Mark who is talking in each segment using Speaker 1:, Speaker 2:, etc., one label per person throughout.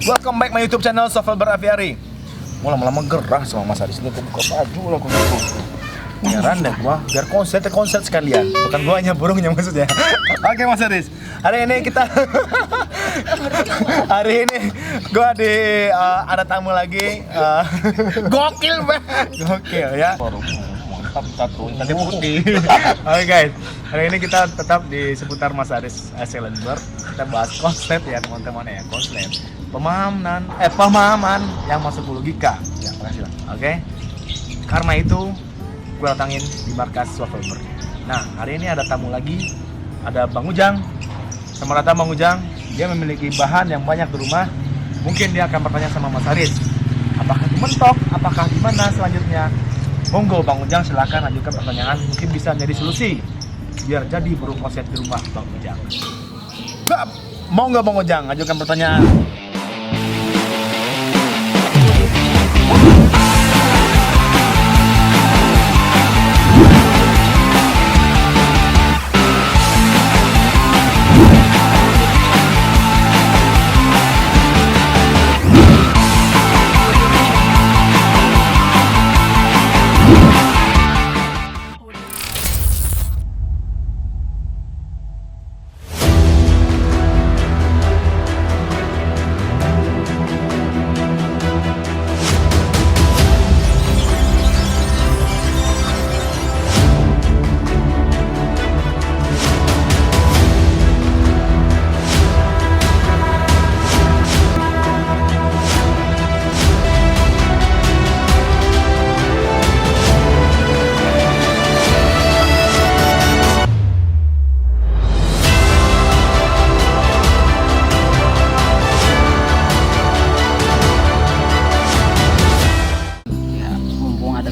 Speaker 1: Welcome back my YouTube channel Sofelber Aviary. Gua lama-lama gerah sama Mas Aris ini, gua buka baju lah gua gitu. Heran deh gua, biar konser sekalian. Bukan gua hanya burungnya maksudnya. Oke Mas Aris, hari ini kita hari ini gua ada tamu lagi. Gokil banget. Gokil ya. Mantap tato nanti putih. Oke guys, hari ini kita tetap di seputar Mas Aris Sofelber. Kita bahas konslet ya teman-teman ya, konslet pemahaman yang masuk logika ya, makasih lah. Oke, karena itu gue datangin di markas Sofelber. Nah hari ini ada tamu lagi, ada Bang Ujang. Selamat datang Bang Ujang. Dia memiliki bahan yang banyak di rumah. Mungkin dia akan bertanya sama Mas Aris, apakah itu mentok, apakah gimana selanjutnya. Monggo Bang Ujang, silakan ajukan pertanyaan, mungkin bisa jadi solusi biar jadi burung konslet di rumah Bang Ujang. Mau nggak Bang Ujang ajukan pertanyaan?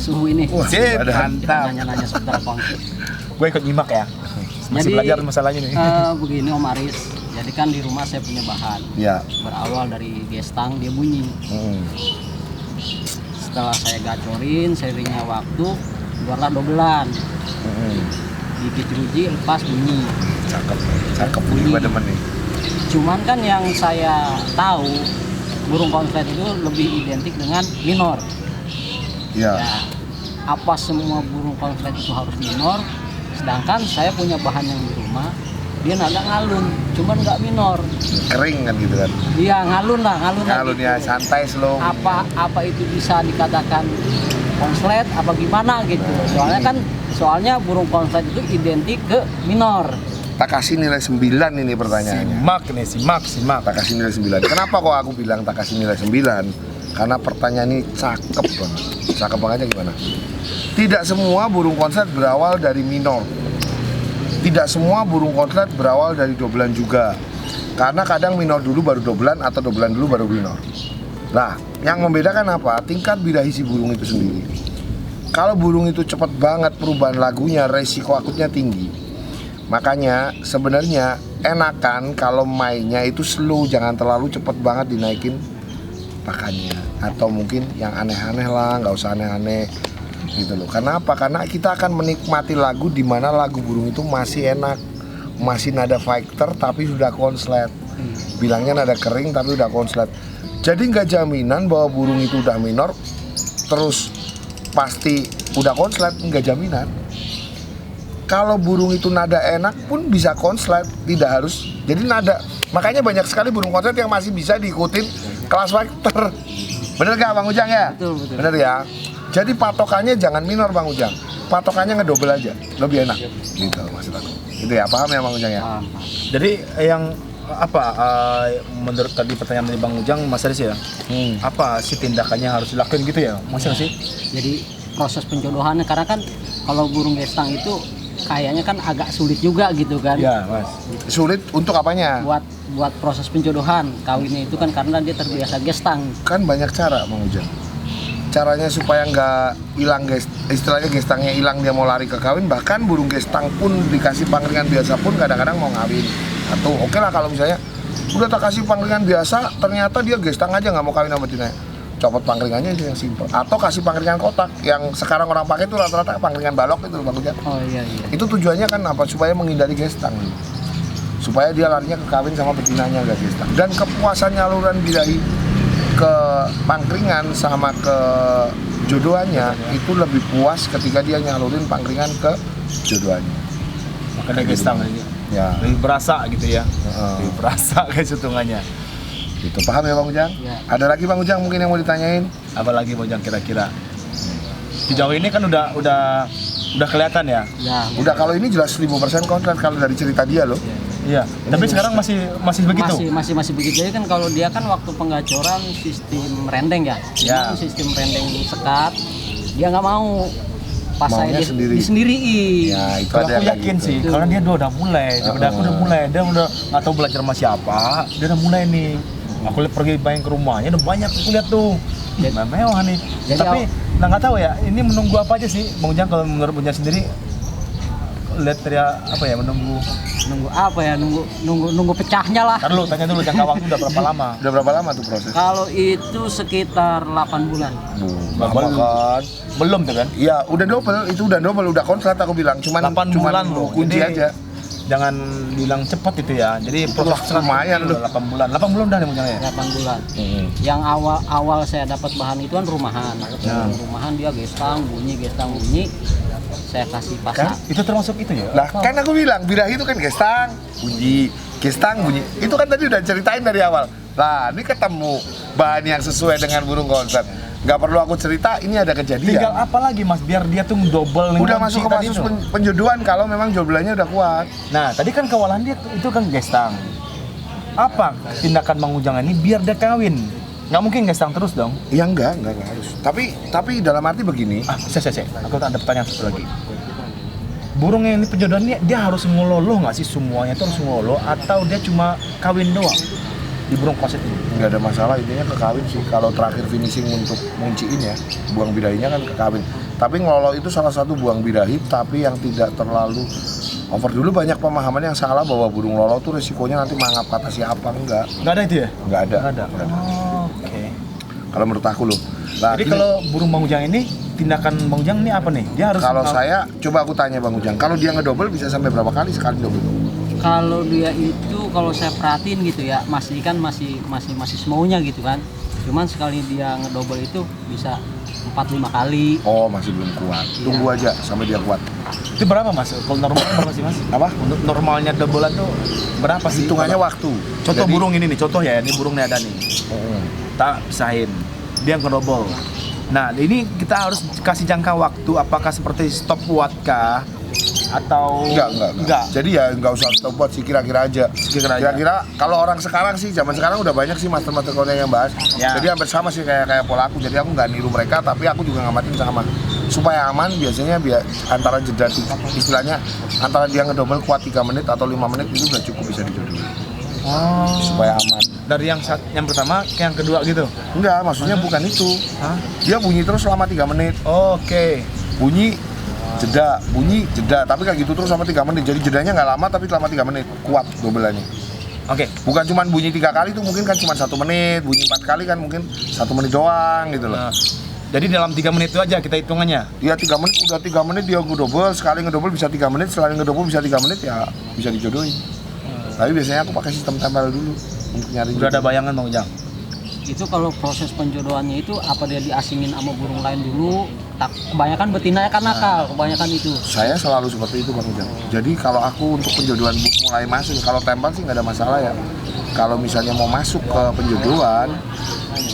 Speaker 2: Suhu ini.
Speaker 1: Mantap.
Speaker 2: Nanya-nanya sebentar Bang.
Speaker 1: Gue ikut nyimak ya. Masih belajar masalahnya nih.
Speaker 2: Begini Om Aris. Jadi kan di rumah saya punya bahan.
Speaker 1: Ya.
Speaker 2: Berawal dari gestang dia bunyi. Setelah saya gacorin, seiringnya waktu keluarlah dobelan. Gigit jeruji lepas bunyi.
Speaker 1: Cakep bunyi pada nih.
Speaker 2: Cuman kan yang saya tahu burung konslet itu lebih identik dengan minor.
Speaker 1: Ya.
Speaker 2: Apa semua burung konslet itu harus minor? Sedangkan saya punya bahan yang di rumah, dia nada ngalun, cuman nggak minor.
Speaker 1: Kering kan gitu kan?
Speaker 2: Iya ngalun lah
Speaker 1: Ngalun ya,
Speaker 2: gitu.
Speaker 1: santai slow.
Speaker 2: Apa itu bisa dikatakan konslet? Apa gimana gitu? Soalnya burung konslet itu identik ke minor.
Speaker 3: Tak kasih nilai 9 ini pertanyaannya.
Speaker 1: Simak.
Speaker 3: Tak kasih nilai 9. Kenapa kok aku bilang tak kasih nilai 9? Karena pertanyaan ini cakep banget. Cakep bangetnya gimana? Tidak semua burung konslet berawal dari minor. Tidak semua burung konslet berawal dari dobelan juga. Karena kadang minor dulu baru dobelan atau dobelan dulu baru minor. Nah, yang membedakan apa? Tingkat birahi si burung itu sendiri. Kalau burung itu cepat banget perubahan lagunya, resiko akutnya tinggi. Makanya sebenarnya enakan kalau mainnya itu slow, jangan terlalu cepat banget dinaikin pakannya, atau mungkin yang aneh-aneh lah, nggak usah aneh-aneh gitu loh. Karena apa? Karena kita akan menikmati lagu di mana lagu burung itu masih enak, masih nada fighter tapi sudah konslet. Bilangnya nada kering tapi udah konslet. Jadi nggak jaminan bahwa burung itu udah minor terus pasti udah konslet, nggak jaminan. Kalau burung itu nada enak pun bisa konslet, tidak harus. Jadi nada, makanya banyak sekali burung konslet yang masih bisa diikutin kelas fighter. Bener gak Bang Ujang ya?
Speaker 2: Betul.
Speaker 3: Bener ya? Jadi patokannya jangan minor Bang Ujang. Patokannya ngedobel aja, lebih enak. Gitu maksud aku. Itu ya, paham ya Bang Ujang ya?
Speaker 1: Jadi yang menurut tadi pertanyaan dari Bang Ujang, Mas Aris ya, apa sih tindakannya harus dilakukan gitu ya, Mas Aris sih?
Speaker 2: Jadi proses penjodohannya, karena kan kalau burung gestang itu kayaknya kan agak sulit juga gitu kan.
Speaker 1: Ya Mas.
Speaker 3: Sulit untuk apanya?
Speaker 2: Buat proses penjodohan kawinnya itu kan karena dia terbiasa gestang.
Speaker 3: Kan banyak cara Bang Ujang. Caranya supaya nggak hilang istilahnya gestangnya hilang, dia mau lari ke kawin. Bahkan burung gestang pun dikasih pangringan biasa pun kadang-kadang mau ngawin. Atau oke lah kalau misalnya udah tak kasih pangringan biasa, ternyata dia gestang aja nggak mau kawin sama betina. Copot pangringannya itu yang simpel. Atau kasih pangringan kotak yang sekarang orang pakai itu rata-rata pangringan balok itu Bang Ujang.
Speaker 2: Oh iya.
Speaker 3: Itu tujuannya kan apa? Supaya menghindari gestang. Supaya dia larinya ke kawin sama betinanya, nggak gestang. Dan kepuasan nyaluran birahi ke pangkringan sama ke jodohannya itu lebih puas ketika dia nyalurin pangkringan ke jodohannya.
Speaker 1: Makanya gestang
Speaker 3: Ya,
Speaker 1: lebih berasa gitu ya.
Speaker 3: Heeh.
Speaker 1: Lebih berasa guys hitungannya.
Speaker 3: Itu paham ya Bang Ujang?
Speaker 2: Ya.
Speaker 3: Ada lagi Bang Ujang mungkin yang mau ditanyain?
Speaker 1: Apalagi Bang Ujang kira-kira. Sejauh ini kan udah kelihatan ya.
Speaker 2: Ya,
Speaker 3: Udah kalau ini jelas 1000% kontrak kalau dari cerita dia loh.
Speaker 1: Iya. Tapi sekarang masih begitu.
Speaker 2: masih begitu. Jadi kan kalau dia kan waktu penggacoran sistem rendeng ya.
Speaker 1: Ya.
Speaker 2: Cuman sistem rendeng sekat, dia nggak mau pas
Speaker 3: Maunya
Speaker 2: saya
Speaker 3: sendiri.
Speaker 2: disendiriin.
Speaker 3: Ya, itu
Speaker 1: Kalau
Speaker 3: ada
Speaker 1: aku
Speaker 3: yang kayak
Speaker 1: yakin
Speaker 3: gitu.
Speaker 1: sih, karena dia udah mulai, daripada aku udah mulai, dia udah nggak tahu belajar sama siapa, dia udah mulai nih. Aku lihat pergi main ke rumahnya, udah banyak aku lihat tuh. Mewah nih.
Speaker 2: Jadi
Speaker 1: Tapi nggak tahu ya, ini menunggu apa aja sih, Bang Ujang kalau menurut Bang Ujang sendiri lihat dari apa ya menunggu.
Speaker 2: Nunggu apa ya? Nunggu pecahnya lah.
Speaker 1: Kan lu tanya dulu jangka waktu udah berapa lama?
Speaker 3: Udah berapa lama tuh proses?
Speaker 2: Kalau itu sekitar 8 bulan.
Speaker 3: Lama kan?
Speaker 1: Belum tuh kan?
Speaker 3: Iya, udah double, itu udah double, udah kontrak aku bilang. Cuman
Speaker 1: 8 bulan loh.
Speaker 3: kunci
Speaker 1: Jadi,
Speaker 3: aja.
Speaker 1: Jangan bilang cepat itu ya. Jadi proses
Speaker 3: lumayan loh.
Speaker 1: 8 bulan. 8 bulan udah nih Bang Ujang ya.
Speaker 2: 8 bulan. Yang awal saya dapat bahan itu kan rumahan. Rumahan dia gestang bunyi. Saya kasih
Speaker 1: Kan
Speaker 2: pasang.
Speaker 1: itu termasuk itu ya?
Speaker 3: Lah kan aku bilang birahi itu kan gestang bunyi. Itu kan tadi udah ceritain dari awal. Lah ini ketemu bahan yang sesuai dengan burung konser. Nggak perlu aku cerita, ini ada kejadian.
Speaker 1: Tinggal apa lagi Mas biar dia tuh double
Speaker 3: Udah
Speaker 1: dengan
Speaker 3: masuk ke
Speaker 1: tadi
Speaker 3: kasus
Speaker 1: tuh.
Speaker 3: penjodohan kalau memang jodohannya udah kuat.
Speaker 1: Nah, tadi kan kawalan dia itu kan gestang. Apa tindakan Bang Ujang ini biar dia kawin? Nggak mungkin gestang terus dong.
Speaker 3: Ya enggak harus. Tapi dalam arti begini,
Speaker 1: Saya. Aku ada pertanyaan satu lagi. Burung yang ini penjodohan dia harus ngeloloh nggak sih semuanya itu harus ngeloloh atau dia cuma kawin doang di burung koset ini?
Speaker 3: nggak ada masalah, intinya ke kawin sih. Kalau terakhir finishing untuk ngunciin ya, buang birahinya kan ke kawin. Tapi ngelolo itu salah satu buang birahi, tapi yang tidak terlalu over. Dulu banyak pemahaman yang salah bahwa burung lolo tuh resikonya nanti mangap kata siapa, enggak.
Speaker 1: Nggak ada itu ya?
Speaker 3: Nggak ada.
Speaker 1: Nggak ada.
Speaker 3: Nggak ada.
Speaker 1: Oh, oke.
Speaker 3: Kalau menurut aku loh. Nah,
Speaker 1: Jadi
Speaker 3: ini-
Speaker 1: kalau burung Bang Ujang ini tindakan Bang Ujang ini apa nih? Dia harus
Speaker 3: kalau saya coba aku tanya Bang Ujang, kalau dia ngedouble bisa sampai berapa kali sekali double?
Speaker 2: Kalau dia itu kalau saya perhatiin gitu ya, masih semaunya gitu kan. Cuman sekali dia ngedouble itu bisa 4-5 kali.
Speaker 3: Oh, masih belum kuat. Tunggu aja sampai dia kuat.
Speaker 1: itu berapa Mas? Kalau normalnya berapa sih Mas?
Speaker 3: Apa?
Speaker 1: Untuk normalnya doublean tuh berapa sih?
Speaker 3: Hitungannya waktu.
Speaker 1: Contoh
Speaker 3: Jadi-
Speaker 1: burung ini nih, contoh ya, ini burung nih ada nih. Tak pisahin, dia ngedouble. Nah, ini kita harus kasih jangka waktu, apakah seperti stopwatch kah? Atau
Speaker 3: Enggak. Jadi ya nggak usah stop watch sih, kira-kira aja.
Speaker 1: Kira-kira aja.
Speaker 3: Kira-kira kalau orang sekarang sih, zaman sekarang udah banyak sih master-master konten yang bahas.
Speaker 1: Ya.
Speaker 3: Jadi hampir sama sih kayak pola aku. Jadi aku nggak niru mereka, tapi aku juga ngamatin sama. Supaya aman, biasanya antara jeda istilahnya antara dia ngedouble kuat 3 menit atau 5 menit itu udah cukup bisa dijodohin.
Speaker 1: Oh,
Speaker 3: Supaya aman.
Speaker 1: dari yang pertama ke yang kedua gitu?
Speaker 3: Enggak, maksudnya bukan itu.
Speaker 1: Hah?
Speaker 3: Dia bunyi terus selama 3 menit.
Speaker 1: Oke.
Speaker 3: Bunyi jeda, tapi kayak gitu terus sama 3 menit. Jadi jedanya nggak lama tapi selama 3 menit kuat dobelannya.
Speaker 1: Oke.
Speaker 3: Bukan cuma bunyi 3 kali tuh mungkin kan cuma 1 menit, bunyi 4 kali kan mungkin 1 menit doang gitu loh.
Speaker 1: Nah, jadi dalam 3 menit itu aja kita hitungannya.
Speaker 3: Dia 3 menit, udah 3 menit dia ngedouble, sekali ngedouble bisa 3 menit, sekali ngedouble bisa 3 menit ya bisa dijodohin. Tapi biasanya aku pakai sistem tempel dulu untuk nyari.
Speaker 1: Udah ada bayangan Bang Ujang?
Speaker 2: Itu kalau proses penjodohannya itu apa dia diasingin sama burung lain dulu? Kebanyakan betina kan nakal, kebanyakan itu.
Speaker 3: Saya selalu seperti itu Bang Ujang. Jadi kalau aku untuk penjodohan mulai masuk, kalau tempel sih nggak ada masalah ya. Kalau misalnya mau masuk ke penjodohan,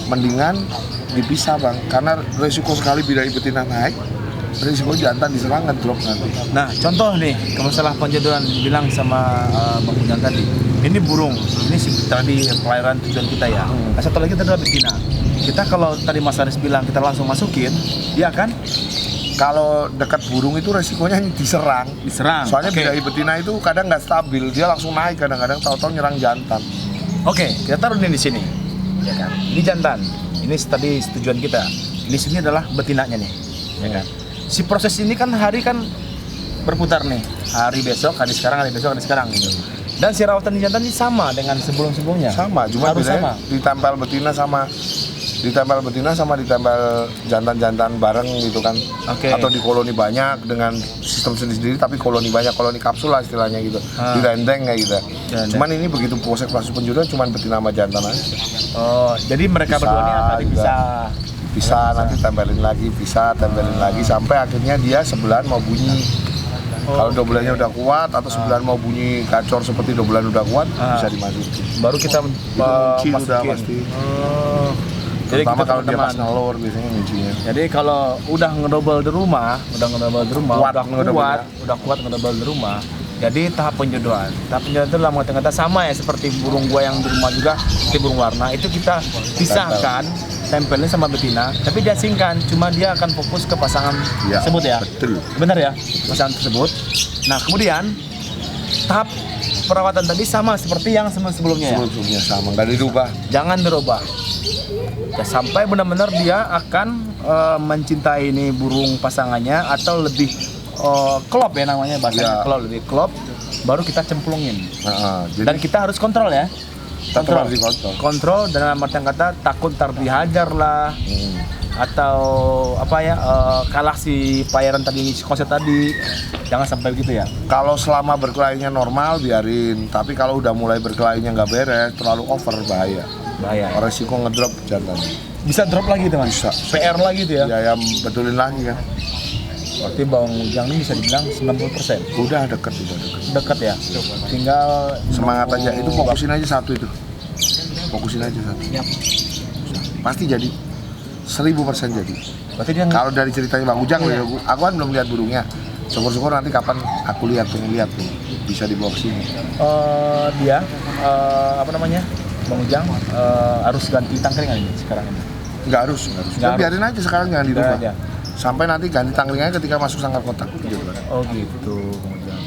Speaker 3: mendingan dipisah Bang, karena resiko sekali birahi betina naik, resiko jantan diserang ngedrop nanti.
Speaker 1: Nah, contoh nih, kalau masalah penjodohan bilang sama Bang Ujang tadi. Ini burung, ini tadi kelahiran tujuan kita ya. Nah, satu lagi adalah betina. Kita kalau tadi Mas Aris bilang kita langsung masukin, dia kan
Speaker 3: Kalau dekat burung itu resikonya diserang. Soalnya
Speaker 1: Oke.
Speaker 3: birahi betina itu kadang nggak stabil, dia langsung naik, kadang-kadang tahu-tahu nyerang jantan.
Speaker 1: Oke, kita taruh nih di sini. Ya kan? Ini jantan. Ini tadi tujuan kita. Di sini adalah betinanya nih. Ya kan? Si proses ini kan hari kan berputar nih. Hari besok, hari sekarang, hari besok, hari sekarang gitu. Dan si rawatan di jantan ini sama dengan sebelum-sebelumnya.
Speaker 3: Sama, cuma
Speaker 1: harus
Speaker 3: bedanya
Speaker 1: sama.
Speaker 3: ditempel betina sama ditempel betina sama ditempel jantan-jantan bareng gitu kan.
Speaker 1: Oke.
Speaker 3: Atau di koloni banyak dengan sistem sendiri-sendiri tapi koloni banyak, koloni kapsul lah istilahnya gitu. Di rendeng kayak gitu. Cuman ini begitu proses penjuruan cuman betina sama jantan aja.
Speaker 1: Oh, jadi mereka
Speaker 3: Bisa
Speaker 1: berdua ini tadi
Speaker 3: juga.
Speaker 1: bisa.
Speaker 3: Bisa nanti tempelin lagi, bisa tempelin lagi sampai akhirnya dia sebelah mau bunyi. Kalau dobelannya udah kuat atau sebelah mau bunyi gacor seperti dobelan udah kuat bisa dimasukin.
Speaker 1: Baru kita
Speaker 3: Kunci udah
Speaker 1: masukin.
Speaker 3: pasti.
Speaker 1: Oh. Jadi
Speaker 3: Terutama
Speaker 1: kita
Speaker 3: kalau dia pas
Speaker 1: teman-teman.
Speaker 3: ngelor biasanya kuncinya.
Speaker 1: Jadi kalau udah ngedobel di rumah,
Speaker 3: Kuat ngedobelnya.
Speaker 1: udah kuat ngedobel di rumah. Jadi tahap penjodohan. Tahap penjodohan itu dalam kata-kata sama ya seperti burung gua yang di rumah juga, seperti burung warna. Itu kita pisahkan, tempelin sama betina, tapi diasingkan. Cuma dia akan fokus ke pasangan
Speaker 3: Iya,
Speaker 1: tersebut ya.
Speaker 3: betul.
Speaker 1: Benar ya, pasangan tersebut. Nah kemudian tahap perawatan tadi sama seperti yang sebelumnya ya.
Speaker 3: Sebelumnya sama, nggak dirubah.
Speaker 1: Jangan dirubah. Ya, sampai benar-benar dia akan mencintai ini burung pasangannya atau lebih klop ya namanya bahasanya,
Speaker 3: Ya.
Speaker 1: klop, lebih klop, baru kita cemplungin.
Speaker 3: Jadi
Speaker 1: Dan kita harus kontrol ya.
Speaker 3: tetap harus dikontrol.
Speaker 1: Kontrol dalam artian kata takut ntar dihajar lah atau apa ya, kalah si payaran tadi, si konsep tadi. Jangan sampai begitu ya.
Speaker 3: Kalau selama berkelahinya normal biarin, tapi kalau udah mulai berkelahinya nggak beres, terlalu over bahaya.
Speaker 1: Bahaya.
Speaker 3: Resiko ngedrop jantan.
Speaker 1: Bisa drop lagi teman.
Speaker 3: Bisa.
Speaker 1: PR lagi tuh ya.
Speaker 3: Ya yang betulin lagi kan.
Speaker 1: Berarti bawang ujang ini bisa dibilang 90%.
Speaker 3: Udah deket.
Speaker 1: Dekat ya. Tinggal
Speaker 3: Semangat aja, itu fokusin aja satu itu. Fokusin aja satu.
Speaker 2: Yap.
Speaker 3: Pasti jadi 1000% jadi.
Speaker 1: Berarti dia
Speaker 3: Kalau dari ceritanya Bang Ujang,
Speaker 2: Iya.
Speaker 3: aku kan belum lihat burungnya. Syukur-syukur nanti kapan aku lihat tuh bisa dibawa ke sini.
Speaker 1: dia apa namanya, Bang Ujang harus ganti tangkringan ini sekarang ini.
Speaker 3: Nggak harus.
Speaker 1: Nggak harus.
Speaker 3: Biarin aja sekarang jangan dirubah.
Speaker 1: Aja.
Speaker 3: Sampai nanti ganti tangkringannya ketika masuk sangkar kotak gitu kan.
Speaker 1: Oh gitu, Bang Ujang.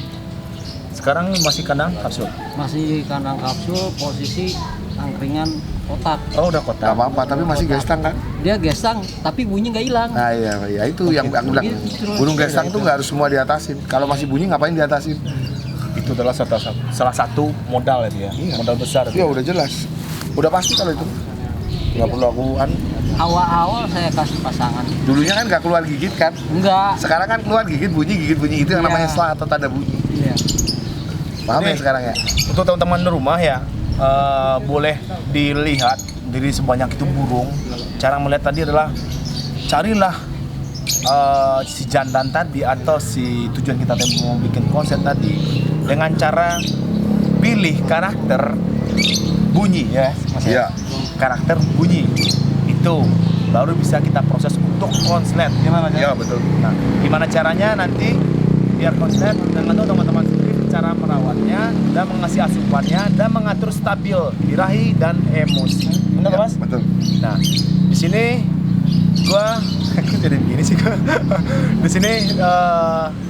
Speaker 1: Sekarang masih kandang kapsul.
Speaker 2: Masih kandang kapsul, posisi angkringan kotak.
Speaker 1: Oh udah
Speaker 3: Nggak
Speaker 1: kotak.
Speaker 3: apa-apa, tapi masih gestang kan?
Speaker 2: Dia gesang, tapi bunyi nggak hilang.
Speaker 3: Nah iya itu yang aku bilang.
Speaker 2: Gitu.
Speaker 3: Burung gestang tuh nggak harus semua diatasin. Kalau masih bunyi ngapain diatasin?
Speaker 1: Itu adalah salah satu modal itu ya.
Speaker 3: Iya.
Speaker 1: Modal besar.
Speaker 3: Ya udah jelas. Udah pasti kalau itu. Nggak perlu aku
Speaker 2: Awal-awal saya kasih pasangan.
Speaker 3: Dulunya kan nggak keluar gigit kan?
Speaker 2: Enggak.
Speaker 3: Sekarang kan keluar gigit bunyi itu yang
Speaker 2: Iya.
Speaker 3: namanya selah atau tanda bunyi.
Speaker 2: Iya.
Speaker 3: Paham ya
Speaker 1: Ini-
Speaker 3: sekarang ya?
Speaker 1: Untuk teman-teman di rumah ya, boleh dilihat dari sebanyak itu burung. Cara melihat tadi adalah carilah si jantan tadi atau si tujuan kita tadi mau bikin konsep tadi dengan cara pilih karakter bunyi ya, Mas ya?
Speaker 3: Iya.
Speaker 1: Karakter bunyi itu baru bisa kita proses untuk konslet. Gimana Mas?
Speaker 3: Iya betul.
Speaker 1: Nah, gimana caranya nanti biar konslet dan nanti teman-teman sendiri cara merawatnya dan mengasih asupannya dan mengatur stabil birahi dan emosi. Benar
Speaker 3: Iya,
Speaker 1: Mas?
Speaker 3: betul.
Speaker 1: Nah, di sini gua jadi begini sih gua. Di sini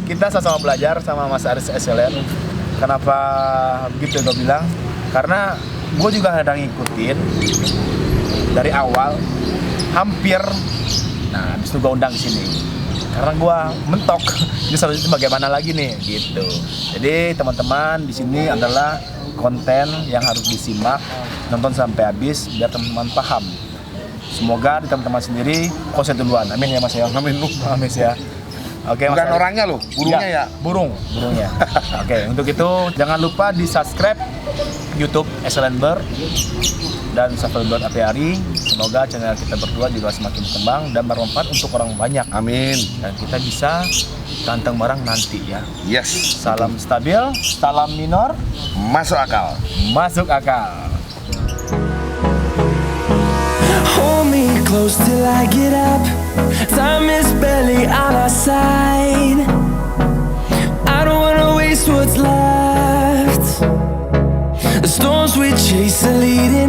Speaker 1: kita sama-sama belajar sama Mas Aris SLN. Kenapa begitu gua bilang? Karena gua juga kadang ngikutin dari awal hampir. Nah, habis itu gua undang di sini. Karena gua mentok ini selanjutnya bagaimana lagi nih gitu. Jadi teman-teman di sini adalah konten yang harus disimak, nonton sampai habis biar teman-teman paham. Semoga di teman-teman sendiri konsep duluan. Amin ya Mas ya.
Speaker 3: Amin.
Speaker 1: Amin ya. Oke, Mas
Speaker 3: Bukan
Speaker 1: Arif.
Speaker 3: orangnya loh, burungnya ya.
Speaker 1: Burungnya. Oke, untuk itu jangan lupa di subscribe YouTube SLN Bird dan Shuffle Bird Apiari. Semoga channel kita berdua juga semakin berkembang dan bermanfaat untuk orang banyak.
Speaker 3: Amin.
Speaker 1: Dan kita bisa ganteng bareng nanti ya.
Speaker 3: Yes.
Speaker 1: Salam stabil, salam minor,
Speaker 3: Masuk akal.
Speaker 1: masuk akal.
Speaker 4: Hold me close till I get up. Time is barely on our side. I don't wanna waste what's left. The storms we chase are leading